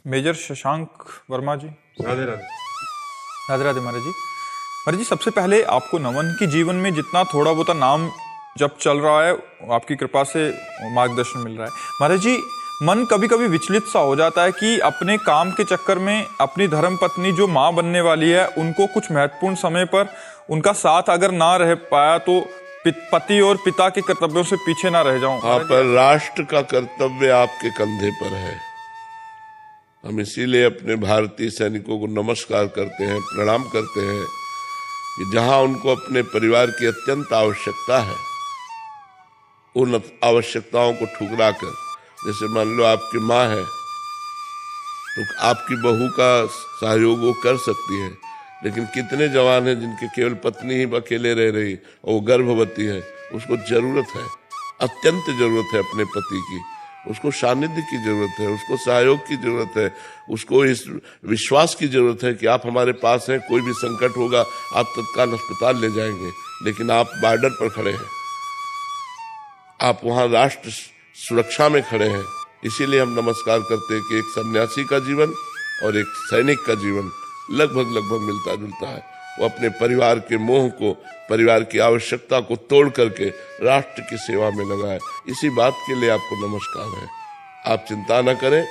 Major Shashank Verma जी। राधे राधे। राधे राधे महाराज जी। महाराज जी, सबसे पहले आपको नमन की जीवन में जितना थोड़ा बहुत नाम जब चल रहा है, आपकी कृपा से मार्गदर्शन मिल रहा है। महाराज जी, मन कभी कभी विचलित सा हो जाता है कि अपने काम के चक्कर में अपनी धर्म पत्नी जो माँ बनने वाली है, उनको कुछ महत्वपूर्ण समय पर उनका साथ अगर ना रह पाया तो पति और पिता के कर्तव्यों से पीछे ना रह जाऊं। हाँ, पर राष्ट्र का कर्तव्य आपके कंधे पर है। हम इसीलिए अपने भारतीय सैनिकों को नमस्कार करते हैं, प्रणाम करते हैं कि जहां उनको अपने परिवार की अत्यंत आवश्यकता है, उन आवश्यकताओं को ठुकरा कर, जैसे मान लो आपकी माँ है तो आपकी बहू का सहयोग वो कर सकती है, लेकिन कितने जवान हैं जिनके केवल पत्नी ही अकेले रह रही और वो गर्भवती है, उसको जरूरत है, अत्यंत जरूरत है अपने पति की, उसको सानिध्य की जरूरत है, उसको सहयोग की जरूरत है, उसको इस विश्वास की जरूरत है कि आप हमारे पास हैं, कोई भी संकट होगा आप तत्काल अस्पताल ले जाएंगे। लेकिन आप बॉर्डर पर खड़े हैं, आप वहां राष्ट्र सुरक्षा में खड़े हैं। इसीलिए हम नमस्कार करते हैं कि एक सन्यासी का जीवन और एक सैनिक का जीवन लगभग मिलता जुलता है। वो अपने परिवार के मोह को, परिवार की आवश्यकता को तोड़ करके राष्ट्र की सेवा में लगा है। इसी बात के लिए आपको नमस्कार है। आप चिंता न करें,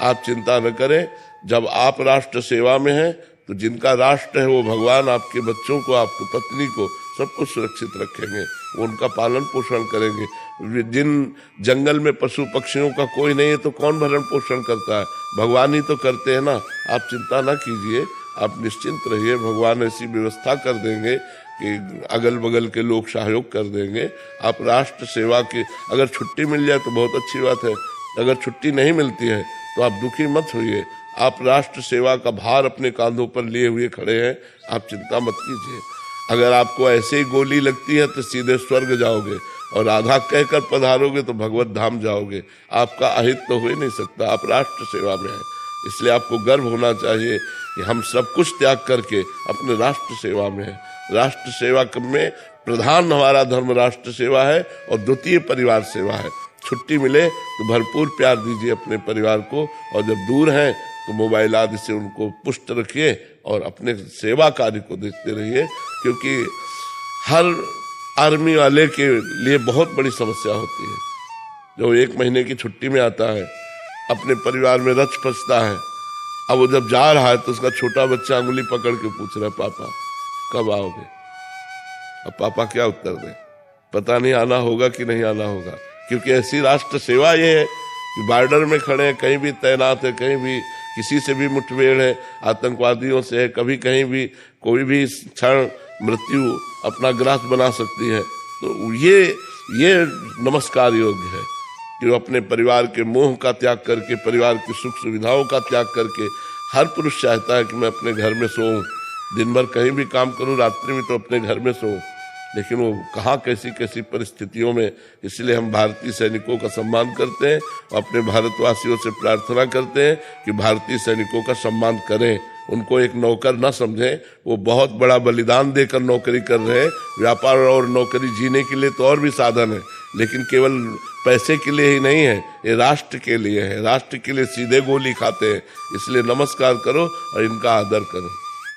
आप चिंता न करें। जब आप राष्ट्र सेवा में हैं तो जिनका राष्ट्र है वो भगवान आपके बच्चों को, आपकी पत्नी को, सबको सुरक्षित रखेंगे, वो उनका पालन पोषण करेंगे। जिन जंगल में पशु पक्षियों का कोई नहीं है तो कौन भरण पोषण करता है? भगवान ही तो करते हैं ना। आप चिंता ना कीजिए, आप निश्चिंत रहिए, भगवान ऐसी व्यवस्था कर देंगे कि अगल बगल के लोग सहयोग कर देंगे। आप राष्ट्र सेवा की अगर छुट्टी मिल जाए तो बहुत अच्छी बात है, अगर छुट्टी नहीं मिलती है तो आप दुखी मत होइए। आप राष्ट्र सेवा का भार अपने कांधों पर लिए हुए खड़े हैं, आप चिंता मत कीजिए। अगर आपको ऐसे ही गोली लगती है तो सीधे स्वर्ग जाओगे, और आधा कहकर पधारोगे तो भगवत धाम जाओगे। आपका अहित तो हो ही नहीं सकता, आप राष्ट्र सेवा में हैं। इसलिए आपको गर्व होना चाहिए कि हम सब कुछ त्याग करके अपने राष्ट्र सेवा में हैं। राष्ट्र सेवा में प्रधान हमारा धर्म राष्ट्र सेवा है और द्वितीय परिवार सेवा है। छुट्टी मिले तो भरपूर प्यार दीजिए अपने परिवार को, और जब दूर हैं तो मोबाइल आदि से उनको पुष्ट रखिए और अपने सेवा कार्य को देखते रहिए, क्योंकि हर आर्मी वाले के लिए बहुत बड़ी समस्या होती है। जो 1 महीने की छुट्टी में आता है, अपने परिवार में रच पचता है, अब वो जब जा रहा है तो उसका छोटा बच्चा अंगुली पकड़ के पूछ रहा है, पापा कब आओगे? अब पापा क्या उत्तर दें? पता नहीं आना होगा कि नहीं आना होगा, क्योंकि ऐसी राष्ट्र सेवा ये है कि बॉर्डर में खड़े हैं, कहीं भी तैनात है, कहीं भी किसी से भी मुठभेड़ है, आतंकवादियों से है, कभी कहीं भी कोई भी क्षण मृत्यु अपना ग्रास बना सकती है। तो ये नमस्कार योग्य है कि वो अपने परिवार के मोह का त्याग करके, परिवार की सुख सुविधाओं का त्याग करके, हर पुरुष चाहता है कि मैं अपने घर में सोऊं, दिन भर कहीं भी काम करूं, रात्रि में तो अपने घर में सोऊं, लेकिन वो कहाँ कैसी कैसी परिस्थितियों में। इसलिए हम भारतीय सैनिकों का सम्मान करते हैं और अपने भारतवासियों से प्रार्थना करते हैं कि भारतीय सैनिकों का सम्मान करें, उनको एक नौकर ना समझें। वो बहुत बड़ा बलिदान देकर नौकरी कर रहे हैं। व्यापार और नौकरी जीने के लिए तो और भी साधन है, लेकिन केवल पैसे के लिए ही नहीं है, ये राष्ट्र के लिए है। राष्ट्र के लिए सीधे गोली खाते हैं। इसलिए नमस्कार करो और इनका आदर करो।